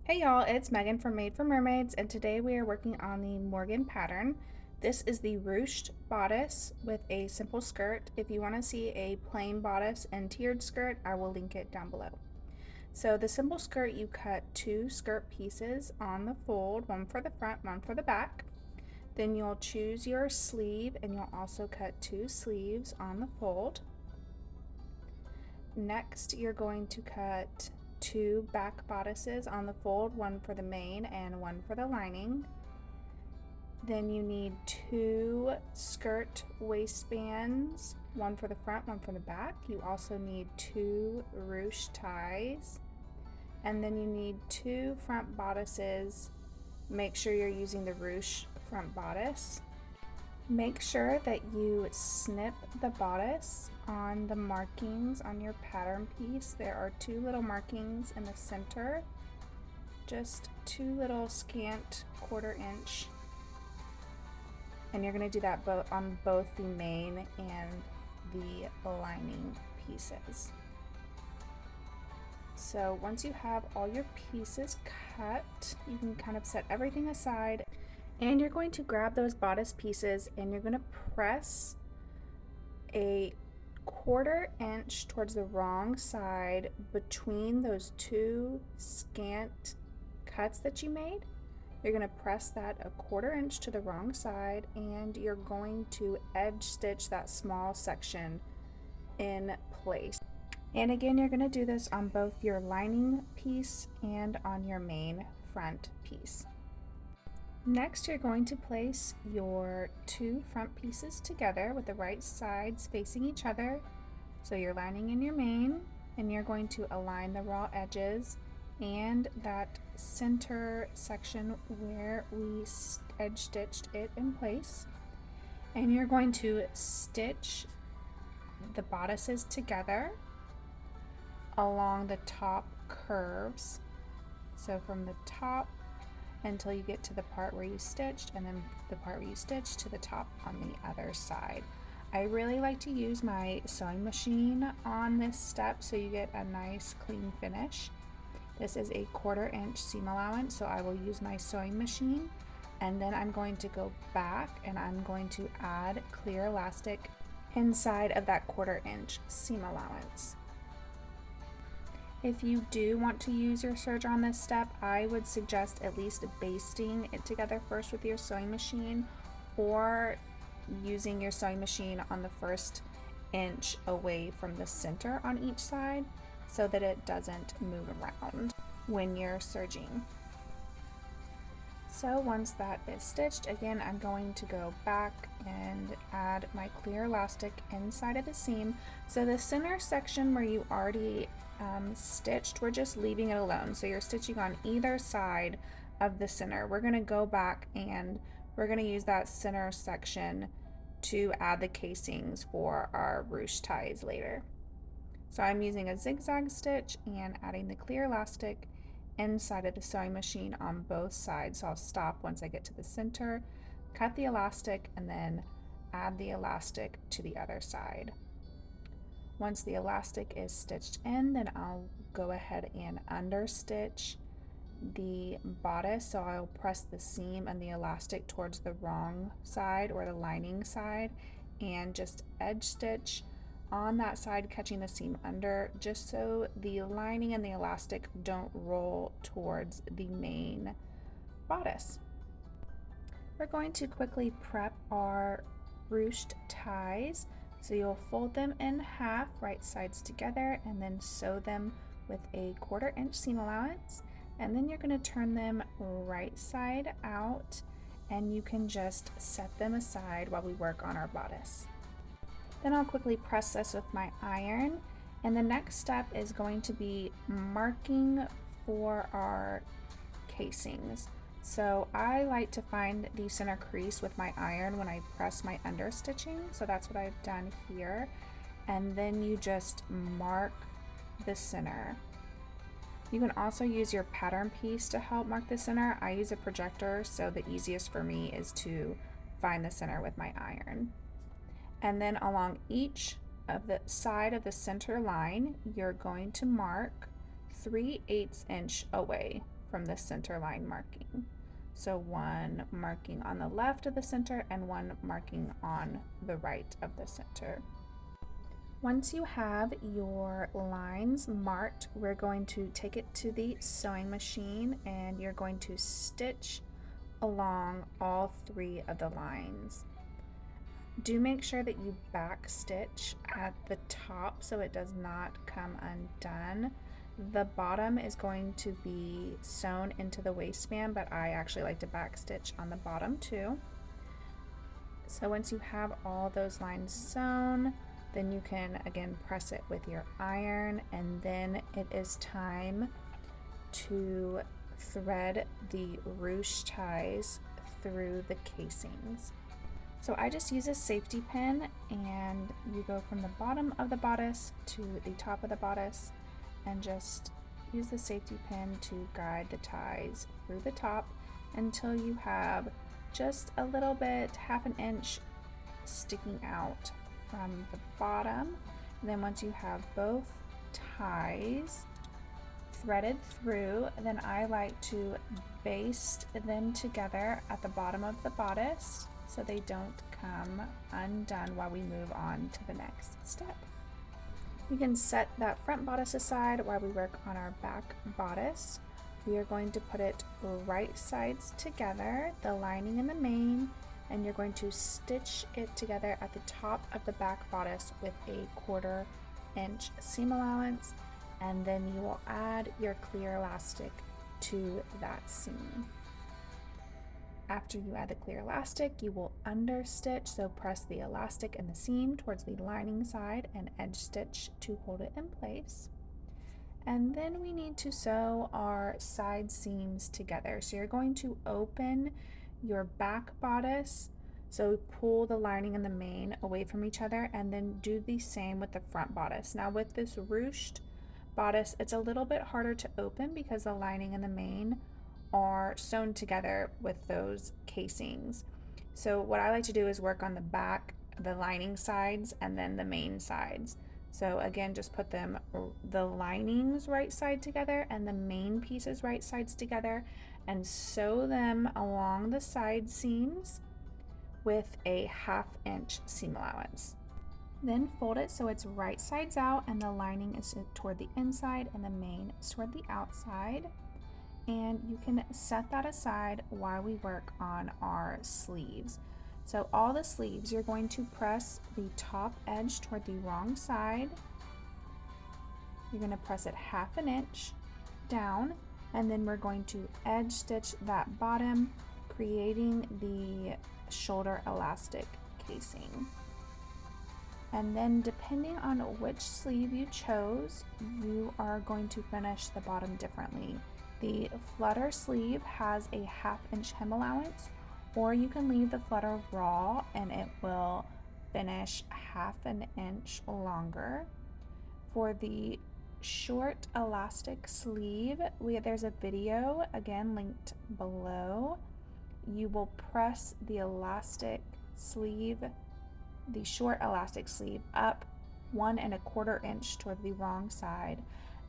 Hey y'all, it's Megan from Made for Mermaids, and today we are working on the Morgan pattern. This is the ruched bodice with a simple skirt. If you want to see a plain bodice and tiered skirt, I will link it down below. So the simple skirt, you cut two skirt pieces on the fold, one for the front, one for the back. Then you'll choose your sleeve and you'll also cut two sleeves on the fold. Next, you're going to cut two back bodices on the fold, one for the main and one for the lining. Then you need two skirt waistbands, one for the front, one for the back. You also need two ruched ties. And then you need two front bodices. Make sure you're using the ruched front bodice. Make sure that you snip the bodice on the markings on your pattern piece. There are two little markings in the center, just two little scant 1/4 inch. And you're going to do that on both the main and the lining pieces. So once you have all your pieces cut, you can kind of set everything aside. And you're going to grab those bodice pieces and you're going to press a 1/4 inch towards the wrong side between those two scant cuts that you made. You're going to press that a 1/4 inch to the wrong side and you're going to edge stitch that small section in place. And again, you're going to do this on both your lining piece and on your main front piece. Next, you're going to place your two front pieces together with the right sides facing each other. So your lining and your main, and you're going to align the raw edges and that center section where we edge stitched it in place. And you're going to stitch the bodices together along the top curves. So from the top until you get to the part where you stitched, and then the part where you stitched to the top on the other side. I really like to use my sewing machine on this step so you get a nice clean finish. This is a 1/4 inch seam allowance, so I will use my sewing machine, and then I'm going to go back and I'm going to add clear elastic inside of that 1/4 inch seam allowance. If you do want to use your serger on this step, I would suggest at least basting it together first with your sewing machine, or using your sewing machine on the first inch away from the center on each side so that it doesn't move around when you're serging. So once that is stitched, again, I'm going to go back and add my clear elastic inside of the seam. So the center section where you already stitched, we're just leaving it alone. So you're stitching on either side of the center. We're going to go back and we're going to use that center section to add the casings for our ruched ties later. So I'm using a zigzag stitch and adding the clear elastic inside of the sewing machine on both sides. So I'll stop once I get to the center, cut the elastic, and then add the elastic to the other side. Once the elastic is stitched in, then I'll go ahead and understitch the bodice. So I'll press the seam and the elastic towards the wrong side or the lining side and just edge stitch on that side, catching the seam under, just so the lining and the elastic don't roll towards the main bodice. We're going to quickly prep our ruched ties. So you'll fold them in half, right sides together, and then sew them with a 1/4 inch seam allowance. And then you're going to turn them right side out, and you can just set them aside while we work on our bodice. Then I'll quickly press this with my iron, and the next step is going to be marking for our casings. So I like to find the center crease with my iron when I press my understitching, so that's what I've done here. And then you just mark the center. You can also use your pattern piece to help mark the center. I use a projector, so the easiest for me is to find the center with my iron. And then along each of the side of the center line, you're going to mark 3/8 inch away from the center line marking. So one marking on the left of the center and one marking on the right of the center. Once you have your lines marked, we're going to take it to the sewing machine and you're going to stitch along all 3 of the lines. Do make sure that you back stitch at the top so it does not come undone. The bottom is going to be sewn into the waistband, but I actually like to back stitch on the bottom too. So once you have all those lines sewn, then you can again press it with your iron, and then it is time to thread the ruched ties through the casings. So I just use a safety pin, and you go from the bottom of the bodice to the top of the bodice and just use the safety pin to guide the ties through the top until you have just a little bit, half an inch sticking out from the bottom. And then once you have both ties threaded through, then I like to baste them together at the bottom of the bodice so they don't come undone while we move on to the next step. We can set that front bodice aside while we work on our back bodice. We are going to put it right sides together, the lining and the main, and you're going to stitch it together at the top of the back bodice with a 1/4 inch seam allowance, and then you will add your clear elastic to that seam. After you add the clear elastic, you will understitch, so press the elastic and the seam towards the lining side and edge stitch to hold it in place. And then we need to sew our side seams together. So you're going to open your back bodice, so pull the lining and the main away from each other, and then do the same with the front bodice. Now with this ruched bodice, it's a little bit harder to open because the lining and the main are sewn together with those casings. So what I like to do is work on the back, the lining sides, and then the main sides. So again, just put them, the linings right side together and the main pieces right sides together, and sew them along the side seams with a 1/2 inch seam allowance. Then fold it so it's right sides out and the lining is toward the inside and the main is toward the outside. And you can set that aside while we work on our sleeves. So all the sleeves, you're going to press the top edge toward the wrong side. You're going to press it 1/2 inch down, and then we're going to edge stitch that bottom, creating the shoulder elastic casing. And then depending on which sleeve you chose, you are going to finish the bottom differently. The flutter sleeve has a 1/2 inch hem allowance, or you can leave the flutter raw and it will finish 1/2 inch longer. For the short elastic sleeve, there's a video, again linked below. You will press the elastic sleeve, the short elastic sleeve, up 1 1/4 inch toward the wrong side,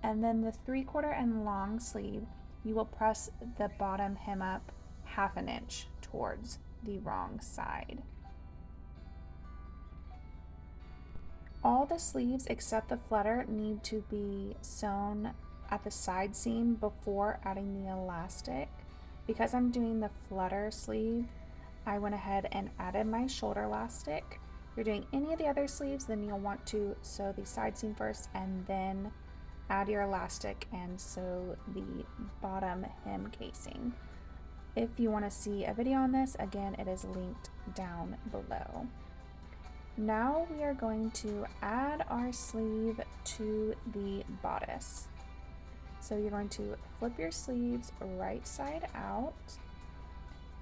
and then the 3/4 and long sleeve, you will press the bottom hem up 1/2 inch towards the wrong side. All the sleeves except the flutter need to be sewn at the side seam before adding the elastic. Because I'm doing the flutter sleeve, I went ahead and added my shoulder elastic. If you're doing any of the other sleeves, then you'll want to sew the side seam first and then add your elastic and sew the bottom hem casing. If you want to see a video on this, again, it is linked down below. Now we are going to add our sleeve to the bodice. So you're going to flip your sleeves right side out,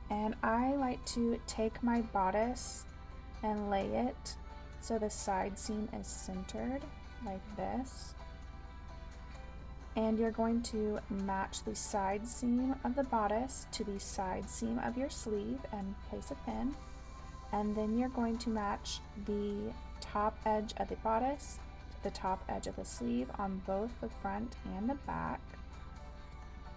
and I like to take my bodice and lay it so the side seam is centered like this. And you're going to match the side seam of the bodice to the side seam of your sleeve and place a pin. And then you're going to match the top edge of the bodice to the top edge of the sleeve on both the front and the back.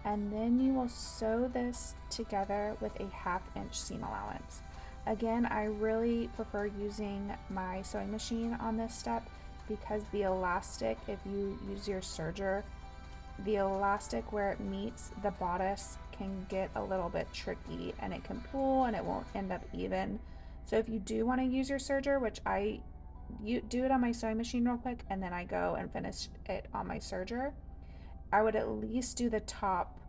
and then you will sew this together with a 1/2 inch seam allowance. Again, I really prefer using my sewing machine on this step because the elastic, if you use your serger, the elastic where it meets the bodice can get a little bit tricky and it can pull and it won't end up even. So if you do want to use your serger, which you do it on my sewing machine real quick and then I go and finish it on my serger, I would at least do the top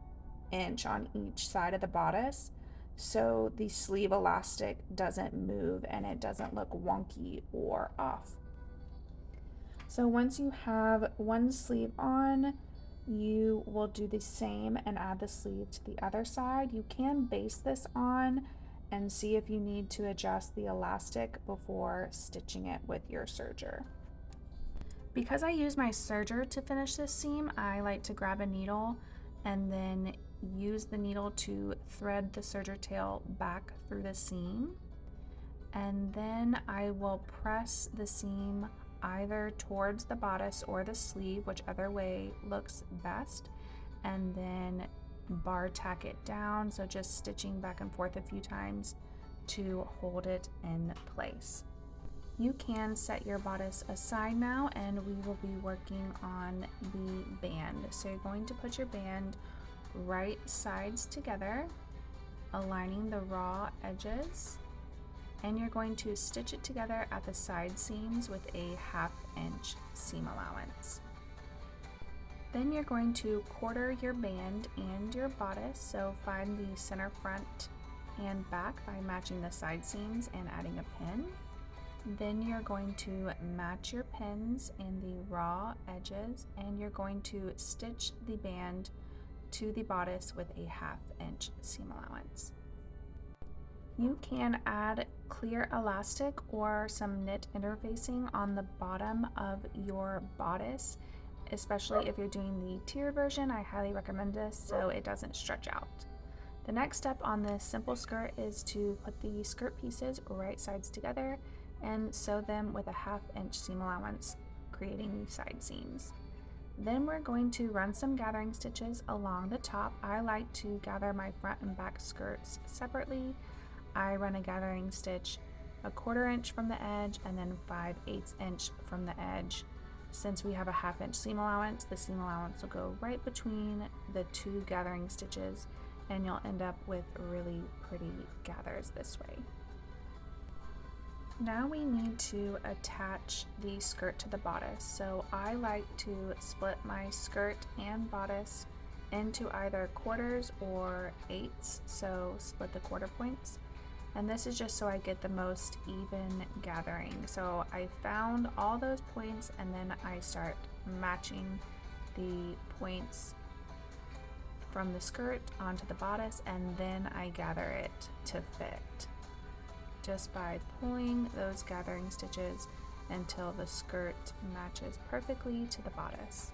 inch on each side of the bodice so the sleeve elastic doesn't move and it doesn't look wonky or off. So once you have one sleeve on, you will do the same and add the sleeve to the other side. You can base this on and see if you need to adjust the elastic before stitching it with your serger. Because I use my serger to finish this seam, I like to grab a needle and then use the needle to thread the serger tail back through the seam. And then I will press the seam either towards the bodice or the sleeve, whichever way looks best, and then bar tack it down, so just stitching back and forth a few times to hold it in place. You can set your bodice aside now and we will be working on the band. So you're going to put your band right sides together, aligning the raw edges, and you're going to stitch it together at the side seams with a 1/2 inch seam allowance. Then you're going to quarter your band and your bodice, so find the center front and back by matching the side seams and adding a pin. Then you're going to match your pins in the raw edges and you're going to stitch the band to the bodice with a 1/2 inch seam allowance. You can add clear elastic or some knit interfacing on the bottom of your bodice, especially if you're doing the tiered version. I highly recommend this so it doesn't stretch out. The next step on this simple skirt is to put the skirt pieces right sides together and sew them with a 1/2 inch seam allowance, creating the side seams. Then we're going to run some gathering stitches along the top. I like to gather my front and back skirts separately. I run a gathering stitch 1/4 inch from the edge and then 5/8 inch from the edge. Since we have a 1/2 inch seam allowance, the seam allowance will go right between the two gathering stitches and you'll end up with really pretty gathers this way. Now we need to attach the skirt to the bodice. So I like to split my skirt and bodice into either quarters or eighths, so split the quarter points. And this is just so I get the most even gathering. So I found all those points and then I start matching the points from the skirt onto the bodice and then I gather it to fit, just by pulling those gathering stitches until the skirt matches perfectly to the bodice.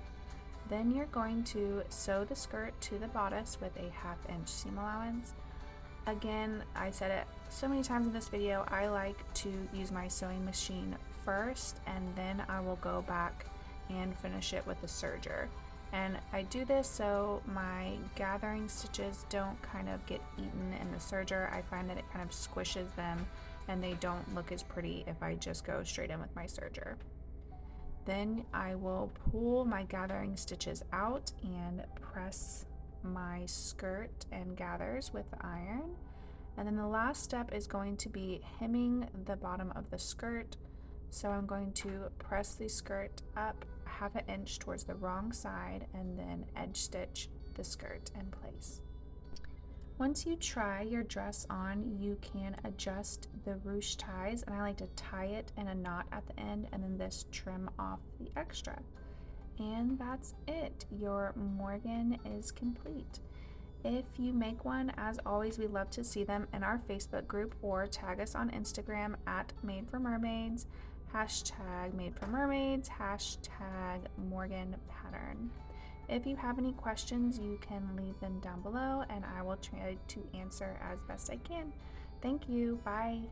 Then you're going to sew the skirt to the bodice with a 1/2 inch seam allowance. Again, I said it so many times in this video, I like to use my sewing machine first and then I will go back and finish it with the serger. And I do this so my gathering stitches don't kind of get eaten in the serger. I find that it kind of squishes them and they don't look as pretty if I just go straight in with my serger. Then I will pull my gathering stitches out and press my skirt and gathers with the iron. And then the last step is going to be hemming the bottom of the skirt. So I'm going to press the skirt up 1/2 inch towards the wrong side and then edge stitch the skirt in place. Once you try your dress on, you can adjust the ruched ties, and I like to tie it in a knot at the end and then this trim off the extra. And that's it. Your Morgan is complete. If you make one, as always, we love to see them in our Facebook group or tag us on Instagram at Made for Mermaids, #MadeForMermaids, #Morgan Pattern. If you have any questions, you can leave them down below and I will try to answer as best I can. Thank you. Bye.